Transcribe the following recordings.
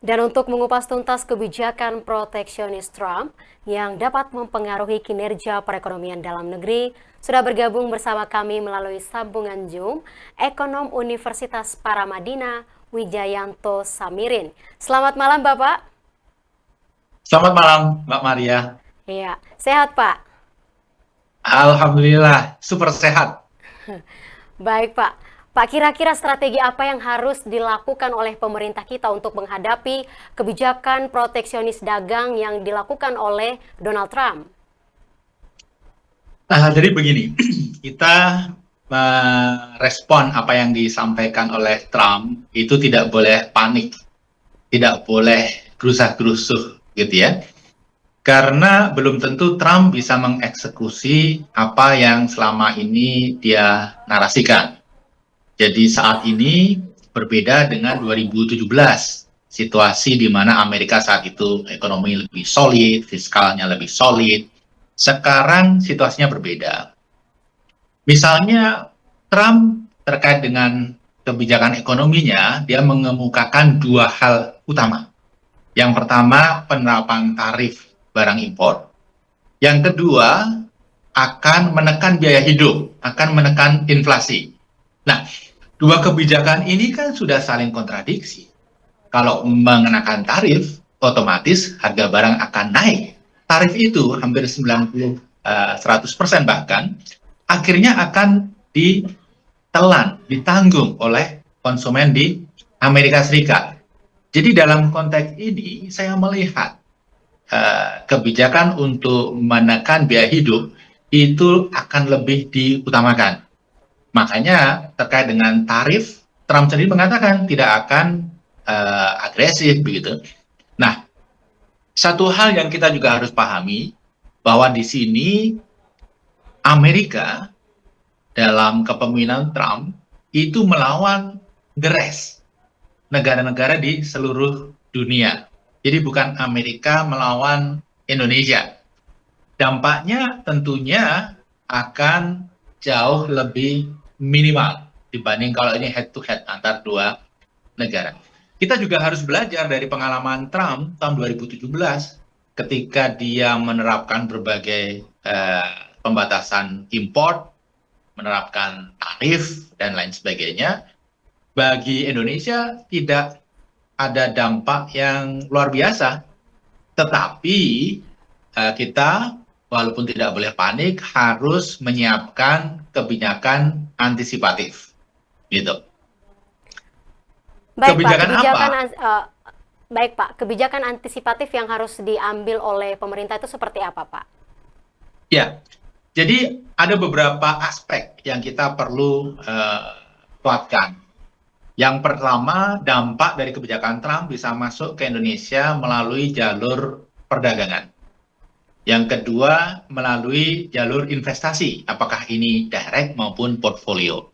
Dan untuk mengupas tuntas kebijakan proteksionis Trump yang dapat mempengaruhi kinerja perekonomian dalam negeri, sudah bergabung bersama kami melalui sambungan Zoom, ekonom Universitas Paramadina, Wijayanto Samirin. Selamat malam, Bapak. Selamat malam, Mbak Maria. Iya, sehat, Pak. Alhamdulillah, super sehat. Baik, Pak. Pak, kira-kira strategi apa yang harus dilakukan oleh pemerintah kita untuk menghadapi kebijakan proteksionis dagang yang dilakukan oleh Donald Trump? Jadi begini, kita merespon apa yang disampaikan oleh Trump itu tidak boleh panik, tidak boleh gerusah-gerusuh, gitu ya. Karena belum tentu Trump bisa mengeksekusi apa yang selama ini dia narasikan. Jadi saat ini berbeda dengan 2017, situasi di mana Amerika saat itu ekonomi lebih solid, fiskalnya lebih solid. Sekarang situasinya berbeda. Misalnya Trump terkait dengan kebijakan ekonominya, dia mengemukakan dua hal utama. Yang pertama, penerapan tarif barang impor. Yang kedua, akan menekan biaya hidup, akan menekan inflasi. Nah, dua kebijakan ini kan sudah saling kontradiksi. Kalau mengenakan tarif, otomatis harga barang akan naik. Tarif itu hampir 90, 100% bahkan, akhirnya akan ditelan, ditanggung oleh konsumen di Amerika Serikat. Jadi dalam konteks ini, saya melihat kebijakan untuk menekan biaya hidup itu akan lebih diutamakan. Makanya terkait dengan tarif, Trump sendiri mengatakan tidak akan agresif begitu. Nah, satu hal yang kita juga harus pahami bahwa di sini Amerika dalam kepemimpinan Trump itu melawan the rest, negara-negara di seluruh dunia. Jadi bukan Amerika melawan Indonesia. Dampaknya tentunya akan jauh lebih minimal dibanding kalau ini head to head antar dua negara. Kita juga harus belajar dari pengalaman Trump tahun 2017 ketika dia menerapkan berbagai pembatasan impor, menerapkan tarif dan lain sebagainya. Bagi Indonesia tidak ada dampak yang luar biasa, tetapi kita walaupun tidak boleh panik harus menyiapkan kebijakan antisipatif, gitu. Baik Pak, Kebijakan apa? baik Pak, kebijakan antisipatif yang harus diambil oleh pemerintah itu seperti apa Pak? Ya, jadi ada beberapa aspek yang kita perlu kuatkan. Yang pertama, dampak dari kebijakan Trump bisa masuk ke Indonesia melalui jalur perdagangan. Yang kedua, melalui jalur investasi, apakah ini direct maupun portfolio.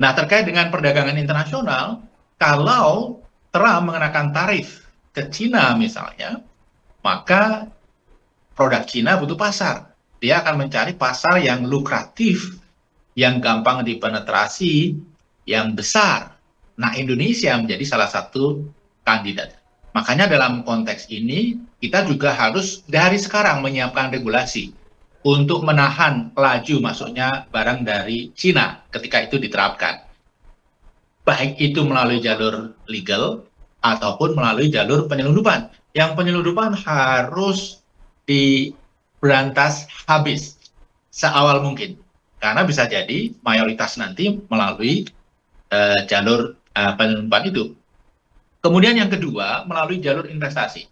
Nah, terkait dengan perdagangan internasional, kalau Trump mengenakan tarif ke Cina misalnya, maka produk Cina butuh pasar. Dia akan mencari pasar yang lukratif, yang gampang dipenetrasi, yang besar. Nah, Indonesia menjadi salah satu kandidat. Makanya dalam konteks ini, kita juga harus dari sekarang menyiapkan regulasi untuk menahan laju masuknya barang dari Cina ketika itu diterapkan. Baik itu melalui jalur legal ataupun melalui jalur penyelundupan. Yang penyelundupan harus diberantas habis seawal mungkin. Karena bisa jadi mayoritas nanti melalui jalur penyelundupan itu. Kemudian yang kedua, melalui jalur investasi.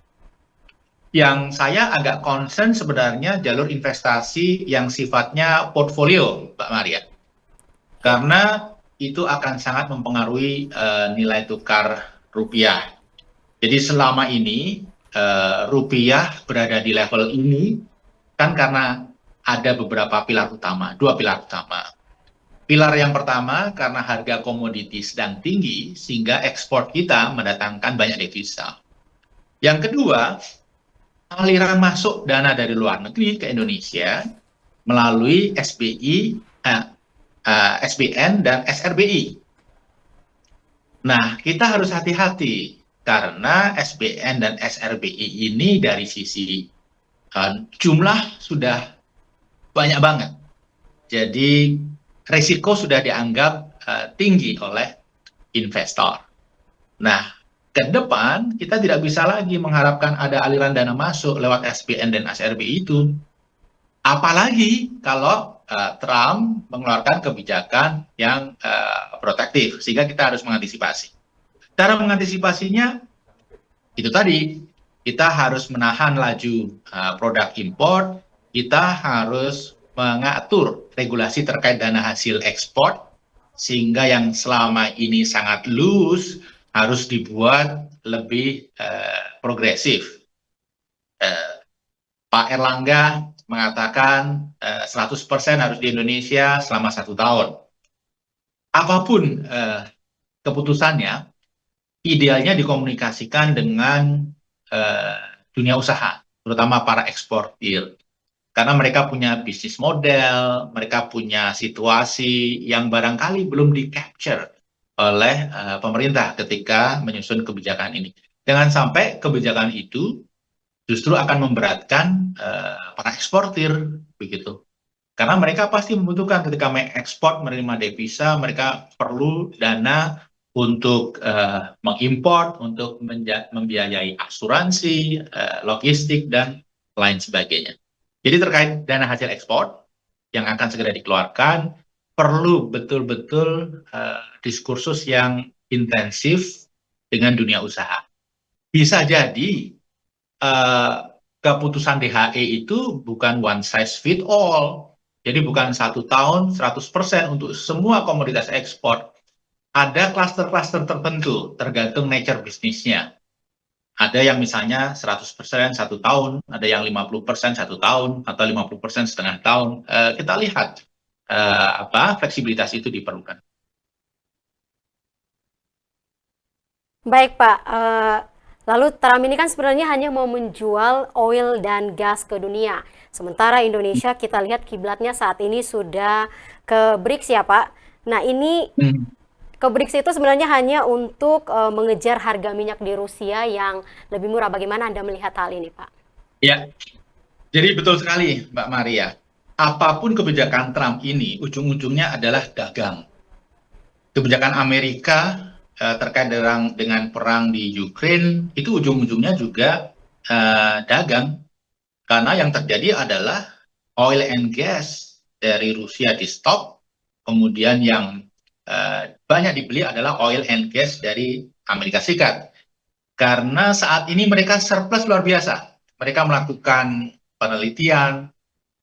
Yang saya agak concern sebenarnya jalur investasi yang sifatnya portfolio, Mbak Maria. Ya. Karena itu akan sangat mempengaruhi nilai tukar rupiah. Jadi selama ini rupiah berada di level ini kan karena ada beberapa pilar utama, dua pilar utama. Pilar yang pertama karena harga komoditi sedang tinggi sehingga ekspor kita mendatangkan banyak devisa. Yang kedua, aliran masuk dana dari luar negeri ke Indonesia melalui SBI, SBN dan SRBI. Nah, kita harus hati-hati karena SBN dan SRBI ini dari sisi jumlah sudah banyak banget. Jadi risiko sudah dianggap tinggi oleh investor. Nah, ke depan kita tidak bisa lagi mengharapkan ada aliran dana masuk lewat SBN dan SRBI itu. Apalagi kalau Trump mengeluarkan kebijakan yang protektif, sehingga kita harus mengantisipasi. Cara mengantisipasinya itu tadi, kita harus menahan laju produk impor, kita harus mengatur regulasi terkait dana hasil ekspor, sehingga yang selama ini sangat loose harus dibuat lebih progresif. Pak Erlangga mengatakan 100% harus di Indonesia selama 1 tahun. Apapun keputusannya, idealnya dikomunikasikan dengan dunia usaha, terutama para eksportir. Karena mereka punya bisnis model, mereka punya situasi yang barangkali belum di-capture oleh pemerintah ketika menyusun kebijakan ini. Jangan sampai kebijakan itu justru akan memberatkan para eksportir, begitu. Karena mereka pasti membutuhkan ketika mengekspor, menerima devisa, mereka perlu dana untuk mengimpor, untuk membiayai asuransi, logistik, dan lain sebagainya. Jadi terkait dana hasil ekspor yang akan segera dikeluarkan, perlu betul-betul diskursus yang intensif dengan dunia usaha. Bisa jadi keputusan DHE itu bukan one size fit all. Jadi bukan 1 tahun 100% untuk semua komoditas ekspor. Ada klaster-klaster tertentu tergantung nature bisnisnya. Ada yang misalnya 100% 1 tahun, ada yang 50% 1 tahun, atau 50% setengah tahun. Kita lihat fleksibilitas itu diperlukan. Baik Pak, lalu Trump ini kan sebenarnya hanya mau menjual oil dan gas ke dunia. Sementara Indonesia kita lihat kiblatnya saat ini sudah ke BRICS ya Pak. Nah ini Hmm. ke BRICS itu sebenarnya hanya untuk mengejar harga minyak di Rusia yang lebih murah. Bagaimana Anda melihat hal ini Pak? Ya, jadi betul sekali Mbak Maria. Apapun kebijakan Trump ini, ujung-ujungnya adalah dagang. Kebijakan Amerika terkait dengan perang di Ukraine, itu ujung-ujungnya juga dagang. Karena yang terjadi adalah oil and gas dari Rusia di stop, kemudian yang banyak dibeli adalah oil and gas dari Amerika Serikat. Karena saat ini mereka surplus luar biasa. Mereka melakukan penelitian,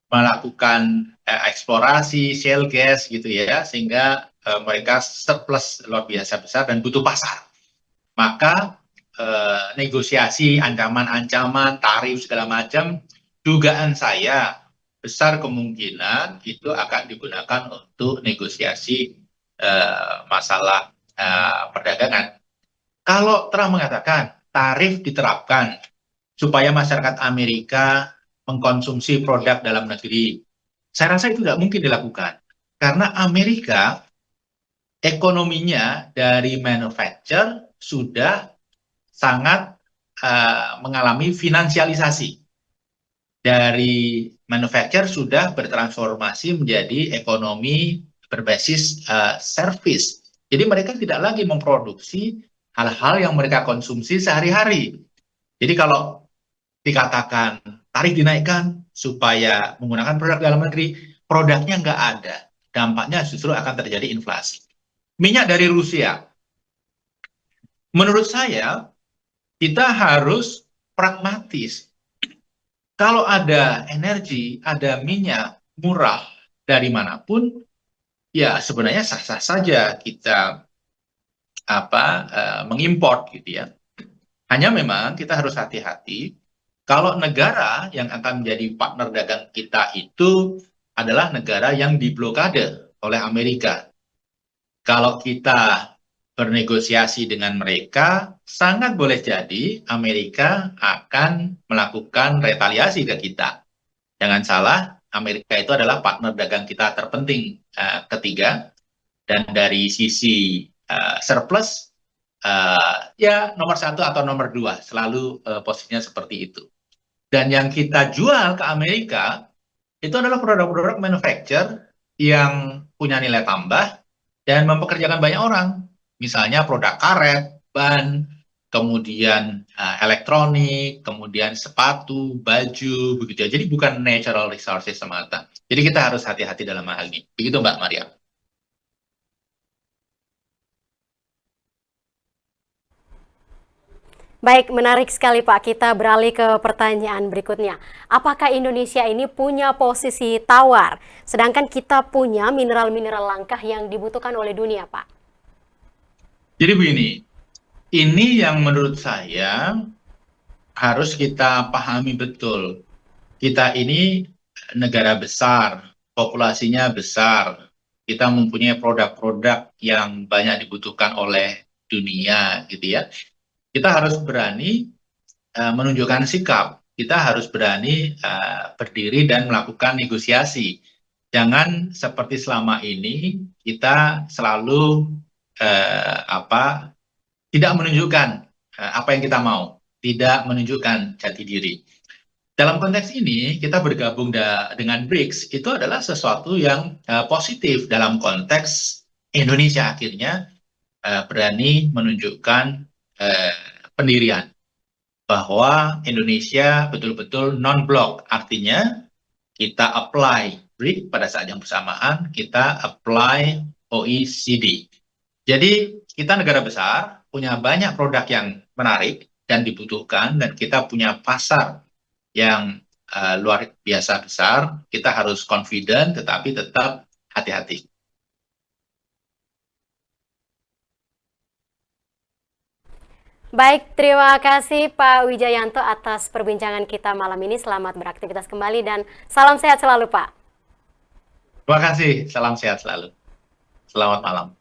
melakukan eksplorasi shale gas gitu ya, sehingga mereka surplus luar biasa besar dan butuh pasar. Maka negosiasi, ancaman-ancaman, tarif segala macam, dugaan saya besar kemungkinan itu akan digunakan untuk negosiasi masalah perdagangan. Kalau Trump mengatakan tarif diterapkan supaya masyarakat Amerika mengkonsumsi produk dalam negeri, saya rasa itu tidak mungkin dilakukan. Karena Amerika ekonominya dari manufacture sudah sangat mengalami finansialisasi. Dari manufacture sudah bertransformasi menjadi ekonomi berbasis service. Jadi mereka tidak lagi memproduksi hal-hal yang mereka konsumsi sehari-hari. Jadi kalau dikatakan tarif dinaikkan supaya menggunakan produk dalam negeri, produknya nggak ada. Dampaknya justru akan terjadi inflasi. Minyak dari Rusia, menurut saya kita harus pragmatis. Kalau ada energi, ada minyak murah dari manapun, ya sebenarnya sah-sah saja kita mengimpor gitu ya. Hanya memang kita harus hati-hati kalau negara yang akan menjadi partner dagang kita itu adalah negara yang diblokade oleh Amerika. Kalau kita bernegosiasi dengan mereka, sangat boleh jadi Amerika akan melakukan retaliasi ke kita. Jangan salah, Amerika itu adalah partner dagang kita terpenting ketiga. Dan dari sisi surplus, ya nomor satu atau nomor dua, selalu posisinya seperti itu. Dan yang kita jual ke Amerika itu adalah produk-produk manufacture yang punya nilai tambah dan mempekerjakan banyak orang. Misalnya produk karet, ban, kemudian elektronik, kemudian sepatu, baju, begitu ya. Jadi bukan natural resources semata. Jadi kita harus hati-hati dalam hal ini. Begitu Mbak Maria. Baik, menarik sekali Pak. Kita beralih ke pertanyaan berikutnya. Apakah Indonesia ini punya posisi tawar, sedangkan kita punya mineral-mineral langka yang dibutuhkan oleh dunia, Pak? Jadi begini, ini yang menurut saya harus kita pahami betul. Kita ini negara besar, populasinya besar, kita mempunyai produk-produk yang banyak dibutuhkan oleh dunia, gitu ya. Kita harus berani menunjukkan sikap. Kita harus berani berdiri dan melakukan negosiasi. Jangan seperti selama ini kita selalu tidak menunjukkan apa yang kita mau, tidak menunjukkan jati diri. Dalam konteks ini, kita bergabung dengan BRICS itu adalah sesuatu yang positif dalam konteks Indonesia akhirnya berani menunjukkan pendirian bahwa Indonesia betul-betul non-blok, artinya kita apply BRICS pada saat yang bersamaan, kita apply OECD. Jadi kita negara besar, punya banyak produk yang menarik dan dibutuhkan, dan kita punya pasar yang luar biasa besar. Kita harus confident tetapi tetap hati-hati. Baik, terima kasih Pak Wijayanto atas perbincangan kita malam ini. Selamat beraktivitas kembali dan salam sehat selalu, Pak. Terima kasih, salam sehat selalu. Selamat malam.